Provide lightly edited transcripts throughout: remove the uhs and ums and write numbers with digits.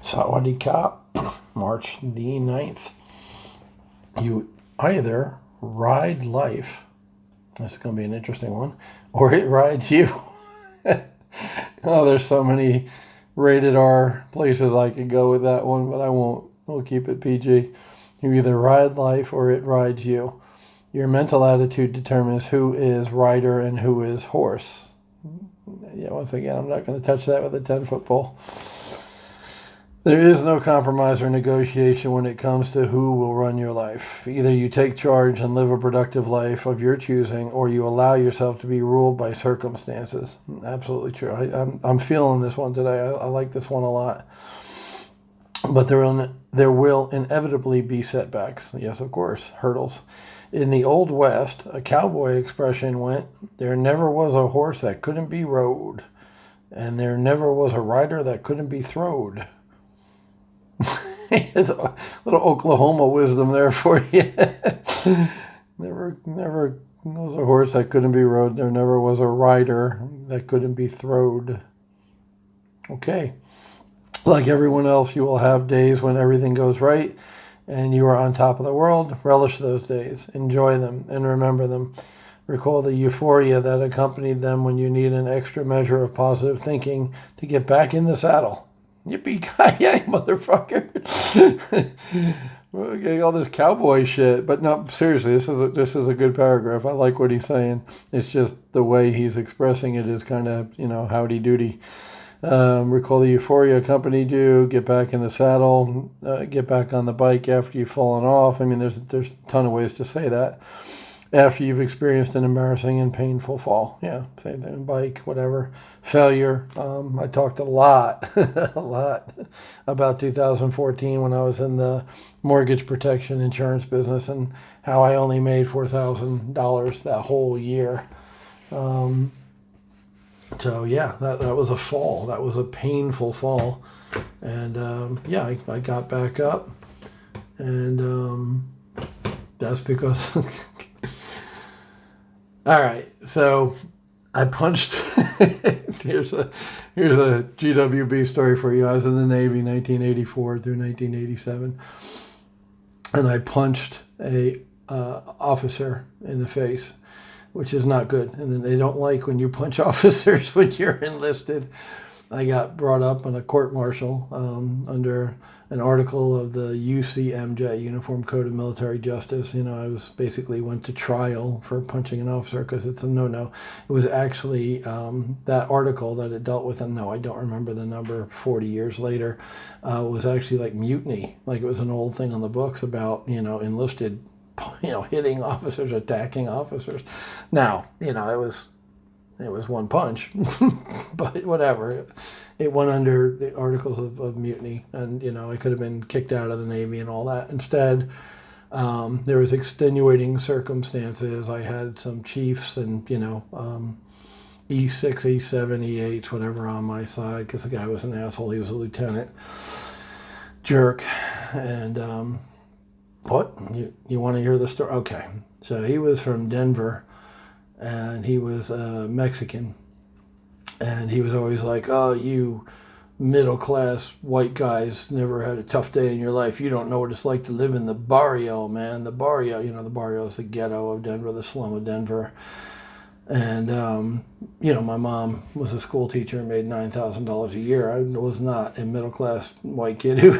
Sawadee-Ka, March the 9th. You either ride life, this is going to be an interesting one, or it rides you. Oh, there's so many rated R places I could go with that one, but I won't. We'll keep it PG. You either ride life or it rides you. Your mental attitude determines who is rider and who is horse. Yeah, once again, I'm not going to touch that with a 10-foot pole. There is no compromise or negotiation when it comes to who will run your life. Either you take charge and live a productive life of your choosing, or you allow yourself to be ruled by circumstances. Absolutely true. I'm feeling this one today. I like this one a lot. But there will inevitably be setbacks. Yes, of course, hurdles. In the Old West, a cowboy expression went, "There never was a horse that couldn't be rode, and there never was a rider that couldn't be throwed." It's a little Oklahoma wisdom there for you. Never was a horse that couldn't be rode. There never was a rider that couldn't be throwed. Okay. Like everyone else, you will have days when everything goes right and you are on top of the world. Relish those days. Enjoy them and remember them. Recall the euphoria that accompanied them when you need an extra measure of positive thinking to get back in the saddle. Yippee-ki-yay, motherfucker. We're getting all this cowboy shit. But no, seriously, this is a good paragraph. I like what he's saying. It's just the way he's expressing it is kind of, howdy doody. Recall the euphoria accompanied you. Get back in the saddle. Get back on the bike after you've fallen off. I mean, there's a ton of ways to say that. After you've experienced an embarrassing and painful fall. Yeah, same thing, bike, whatever. Failure. I talked a lot about 2014 when I was in the mortgage protection insurance business and how I only made $4,000 that whole year. So yeah, that was a fall. That was a painful fall. And I got back up. And that's because... All right, so I punched. here's a GWB story for you. I was in the Navy 1984 through 1987, and I punched a officer in the face, which is not good. And then they don't like when you punch officers when you're enlisted. I got brought up on a court-martial under an article of the UCMJ, Uniform Code of Military Justice. I went to trial for punching an officer because it's a no-no. It was actually that article that it dealt with, and no, I don't remember the number, 40 years later, was actually like mutiny. Like it was an old thing on the books about, enlisted, hitting officers, attacking officers. Now, it was one punch, but whatever. It went under the articles of mutiny, and, I could have been kicked out of the Navy and all that. Instead, there was extenuating circumstances. I had some chiefs and, E6, E7, E8, whatever on my side, because the guy was an asshole. He was a lieutenant. Jerk. And, what? You want to hear the story? Okay. So he was from Denver. And he was Mexican, and he was always like, "Oh, you middle-class white guys never had a tough day in your life. You don't know what it's like to live in the barrio, man. The barrio, the barrio is the ghetto of Denver, the slum of Denver." And, my mom was a school teacher and made $9,000 a year. I was not a middle-class white kid who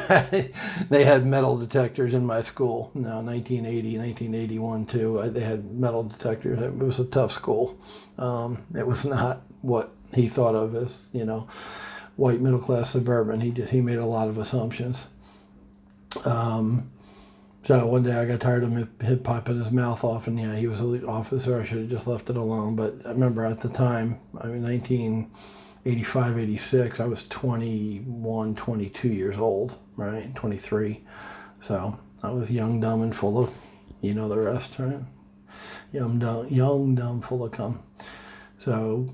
they had metal detectors in my school. No, 1980, 1981 too. They had metal detectors. It was a tough school. It was not what he thought of as, white middle-class suburban. He made a lot of assumptions. So one day I got tired of him popping his mouth off, and yeah, he was an officer. I should have just left it alone. But I remember at the time, 1985, 86, I was 21, 22 years old, right? 23. So I was young, dumb, and full of, the rest, right? Young, dumb, full of cum. So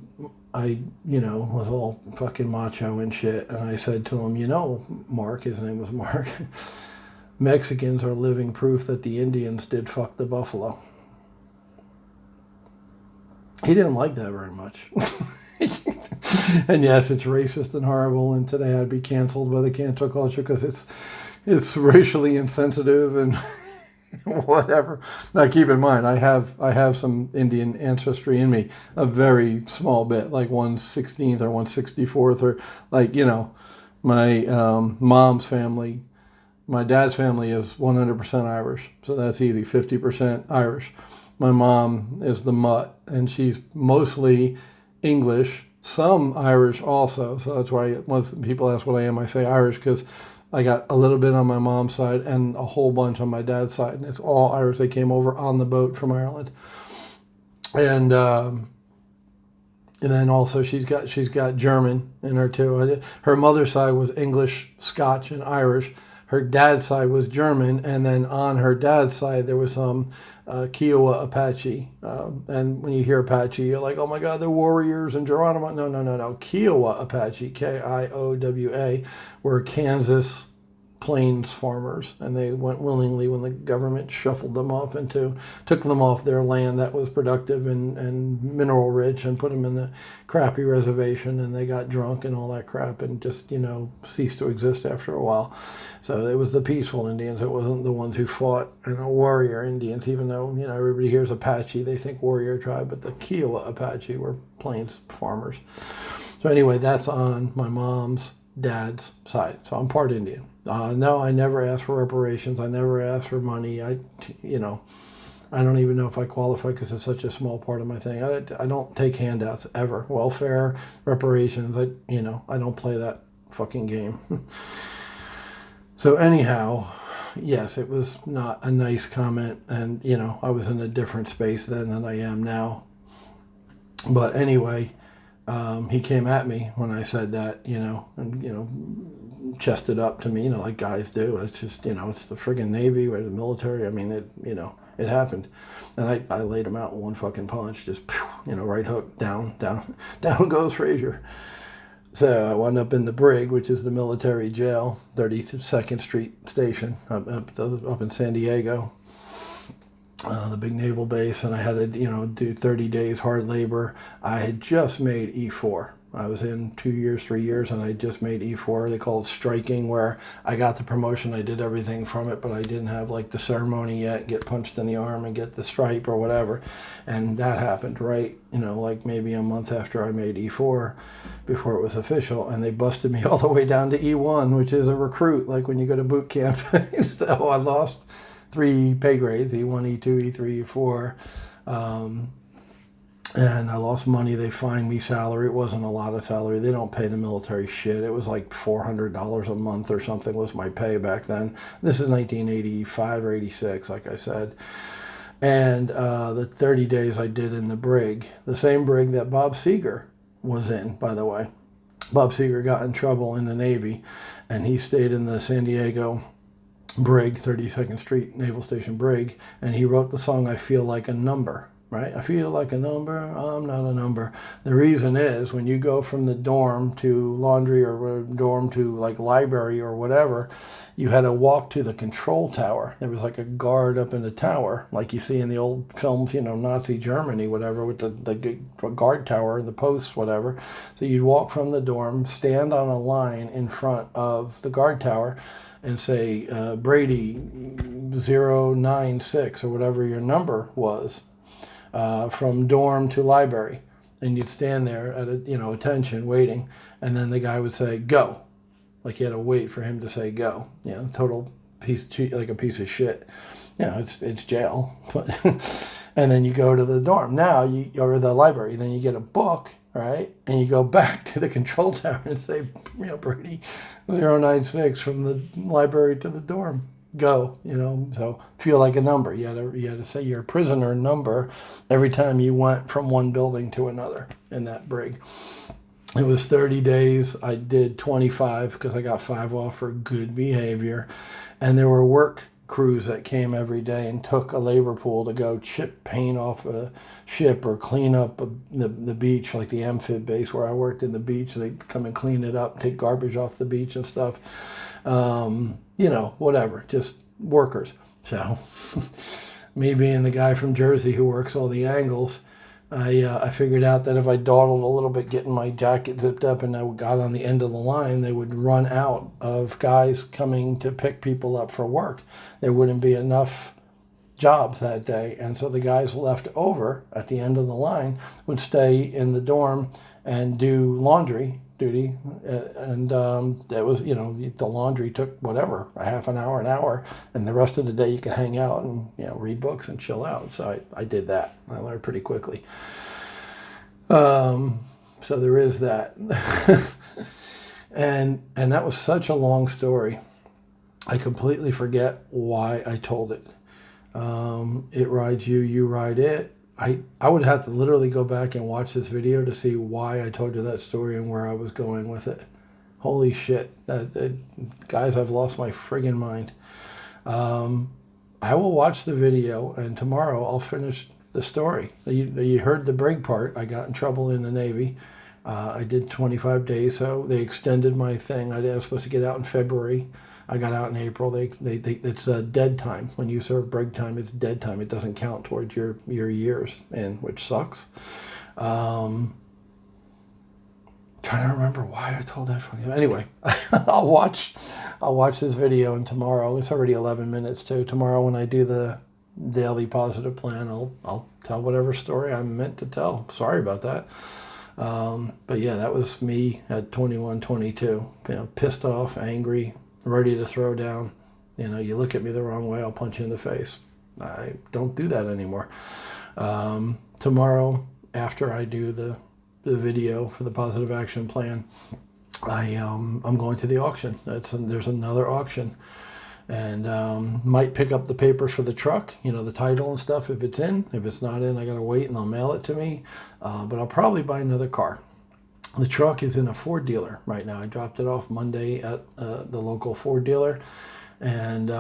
I, was all fucking macho and shit. And I said to him, Mark, his name was Mark, Mexicans are living proof that the Indians did fuck the buffalo. He didn't like that very much. And yes, it's racist and horrible. And today I'd be canceled by the cancel culture because it's racially insensitive and whatever. Now, keep in mind, I have some Indian ancestry in me, a very small bit, like 1/16th or 1/64th, or like, my mom's family. My dad's family is 100% Irish, so that's easy, 50% Irish. My mom is the mutt, and she's mostly English, some Irish also. So that's why most people ask what I am, I say Irish, because I got a little bit on my mom's side and a whole bunch on my dad's side, and it's all Irish. They came over on the boat from Ireland, and then also she's got German in her too. Her mother's side was English, Scotch, and Irish. Her dad's side was German, and then on her dad's side there was some Kiowa Apache. And when you hear Apache, you're like, oh my God, they're warriors and Geronimo. No. Kiowa Apache, Kiowa, were Kansas plains farmers, and they went willingly when the government shuffled them off took them off their land that was productive and mineral rich and put them in the crappy reservation, and they got drunk and all that crap and just ceased to exist after a while. So it was the peaceful Indians. It wasn't the ones who fought, warrior Indians, even though everybody hears Apache, they think warrior tribe, but the Kiowa Apache were plains farmers. So anyway, that's on my mom's dad's side. So I'm part Indian. No, I never asked for reparations. I never asked for money. I don't even know if I qualify because it's such a small part of my thing. I don't take handouts ever. Welfare, reparations, I don't play that fucking game. So anyhow, yes, it was not a nice comment, and I was in a different space then than I am now. But anyway, he came at me when I said that, and chested up to me, like guys do. It's just, it's the friggin' Navy or the military. I mean, it happened. And I laid him out in one fucking punch, just, right hook, down goes Frazier. So I wound up in the brig, which is the military jail, 32nd Street Station, up in San Diego, the big naval base, and I had to, do 30 days hard labor. I had just made E4. I was in 2 years, 3 years, and I just made E4. They call it striking, where I got the promotion. I did everything from it, but I didn't have like the ceremony yet, get punched in the arm and get the stripe or whatever. And that happened right, like maybe a month after I made E4, before it was official. And they busted me all the way down to E1, which is a recruit, like when you go to boot camp. So I lost 3 pay grades, E1, E2, E3, E4. And I lost money. They fined me salary. It wasn't a lot of salary. They don't pay the military shit. It was like $400 a month or something was my pay back then. This is 1985 or 86, like I said. And the 30 days I did in the brig, the same brig that Bob Seger was in, by the way. Bob Seger got in trouble in the Navy, and he stayed in the San Diego brig, 32nd Street Naval Station brig, and he wrote the song I Feel Like a Number. Right? I feel like a number, I'm not a number. The reason is when you go from the dorm to laundry or dorm to like library or whatever, you had to walk to the control tower. There was like a guard up in the tower, like you see in the old films, Nazi Germany, whatever, with the guard tower and the posts, whatever. So you'd walk from the dorm, stand on a line in front of the guard tower, and say, Brady 096 or whatever your number was. From dorm to library, and you'd stand there at attention, waiting, and then the guy would say go, like you had to wait for him to say go. Total like a piece of shit. It's jail, but and then you go to the dorm or the library. Then you get a book, right, and you go back to the control tower and say, Brady 096 from the library to the dorm. Go, so feel like a number. You had to say your prisoner number every time you went from one building to another in that brig. It was 30 days. I did 25 because I got 5 off for good behavior. And there were work crews that came every day and took a labor pool to go chip paint off a ship or clean up the beach, like the amphib base where I worked in the beach. They'd come and clean it up, take garbage off the beach and stuff. Whatever, just workers. So me being the guy from Jersey who works all the angles, I figured out that if I dawdled a little bit getting my jacket zipped up and I got on the end of the line, they would run out of guys coming to pick people up for work. There wouldn't be enough jobs that day. And so the guys left over at the end of the line would stay in the dorm and do laundry duty. And that was, the laundry took whatever, a half an hour. And the rest of the day you could hang out and, read books and chill out. So I did that. I learned pretty quickly. So there is that. and that was such a long story. I completely forget why I told it. It rides you, you ride it. I would have to literally go back and watch this video to see why I told you that story and where I was going with it. Holy shit. Guys, I've lost my friggin' mind. I will watch the video, and tomorrow I'll finish the story. You heard the brig part. I got in trouble in the Navy. I did 25 days, so they extended my thing. I was supposed to get out in February. I got out in April. It's dead time. When you serve brig time, it's dead time. It doesn't count towards your years, which sucks. Trying to remember why I told that. Anyway, I'll watch this video, and tomorrow, it's already 11 minutes too. Tomorrow when I do the daily positive plan, I'll tell whatever story I'm meant to tell. Sorry about that. But yeah, that was me at 21, 22. Pissed off, angry, ready to throw down. You look at me the wrong way, I'll punch you in the face. I don't do that anymore. Tomorrow, after I do the video for the positive action plan, I'm going to the auction. There's another auction, and might pick up the papers for the truck, the title and stuff if it's in. If it's not in, I gotta wait and they'll mail it to me. But I'll probably buy another car. The truck is in a Ford dealer right now. I dropped it off Monday at the local Ford dealer, and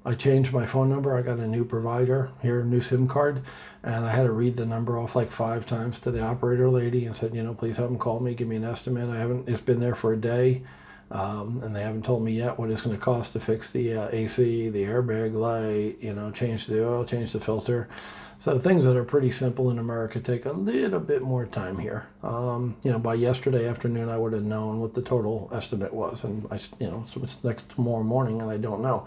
I changed my phone number. I got a new provider here, a new SIM card, and I had to read the number off like 5 times to the operator lady and said, please have them call me, give me an estimate. It's been there for a day, and they haven't told me yet what it's going to cost to fix the AC, the airbag light, change the oil, change the filter. So things that are pretty simple in America take a little bit more time here. By yesterday afternoon, I would have known what the total estimate was, and so it's tomorrow morning, and I don't know.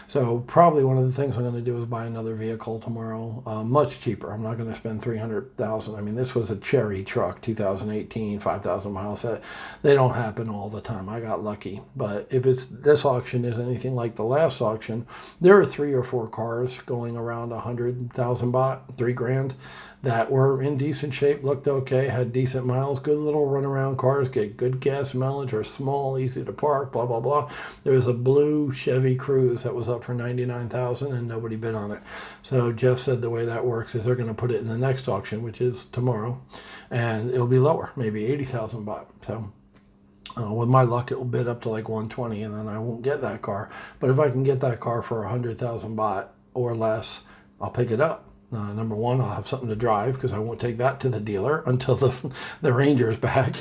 So probably one of the things I'm going to do is buy another vehicle tomorrow, much cheaper. I'm not going to spend $300,000. I mean, this was a cherry truck, 2018, 5,000 miles. They don't happen all the time. I got lucky, but if this auction is anything like the last auction, there are 3 or 4 cars going around 100,000 baht. $3,000 that were in decent shape, looked okay, had decent miles, good little runaround cars, get good gas mileage, are small, easy to park, blah, blah, blah. There was a blue Chevy Cruze that was up for $99,000 and nobody bid on it. So Jeff said the way that works is they're going to put it in the next auction, which is tomorrow, and it'll be lower, maybe 80,000 baht. So with my luck, it will bid up to like 120, and then I won't get that car. But if I can get that car for 100,000 baht or less, I'll pick it up. Number one, I'll have something to drive because I won't take that to the dealer until the Ranger's back.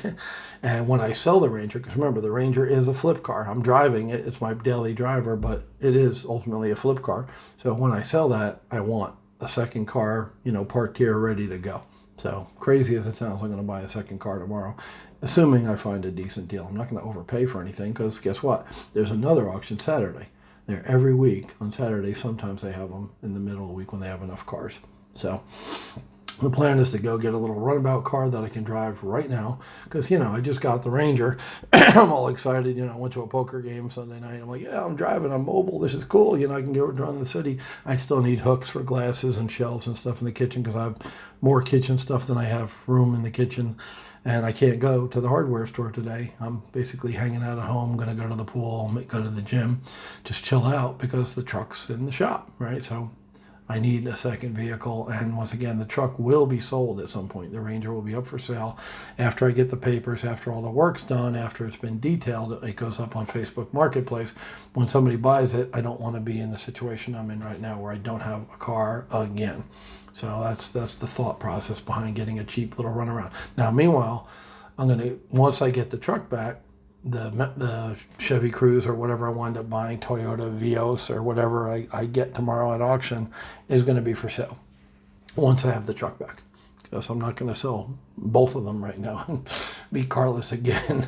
And when I sell the Ranger, because remember, the Ranger is a flip car. I'm driving it. It's my daily driver, but it is ultimately a flip car. So when I sell that, I want a second car, parked here, ready to go. So crazy as it sounds, I'm going to buy a second car tomorrow, assuming I find a decent deal. I'm not going to overpay for anything because guess what? There's another auction Saturday. They're every week on Saturday. Sometimes they have them in the middle of the week when they have enough cars. So the plan is to go get a little runabout car that I can drive right now because, I just got the Ranger. I'm all excited. I went to a poker game Sunday night. I'm like, yeah, I'm driving. I'm mobile. This is cool. I can go around the city. I still need hooks for glasses and shelves and stuff in the kitchen because I have more kitchen stuff than I have room in the kitchen. And I can't go to the hardware store today. I'm basically hanging out at home, going to go to the pool, go to the gym, just chill out because the truck's in the shop, right? So I need a second vehicle. And once again, the truck will be sold at some point. The Ranger will be up for sale after I get the papers, after all the work's done, after it's been detailed. It goes up on Facebook Marketplace. When somebody buys it, I don't want to be in the situation I'm in right now where I don't have a car again. So that's the thought process behind getting a cheap little runaround. Now, meanwhile, once I get the truck back, the Chevy Cruze or whatever I wind up buying, Toyota Vios or whatever I get tomorrow at auction, is going to be for sale once I have the truck back. because I'm not going to sell both of them right now and be carless again.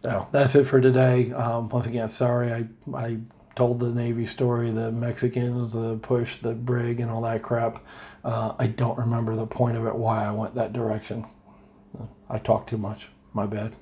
So that's it for today. Once again, sorry I told the Navy story, the Mexicans, the push, the brig, and all that crap. I don't remember the point of it, why I went that direction. I talk too much. My bad.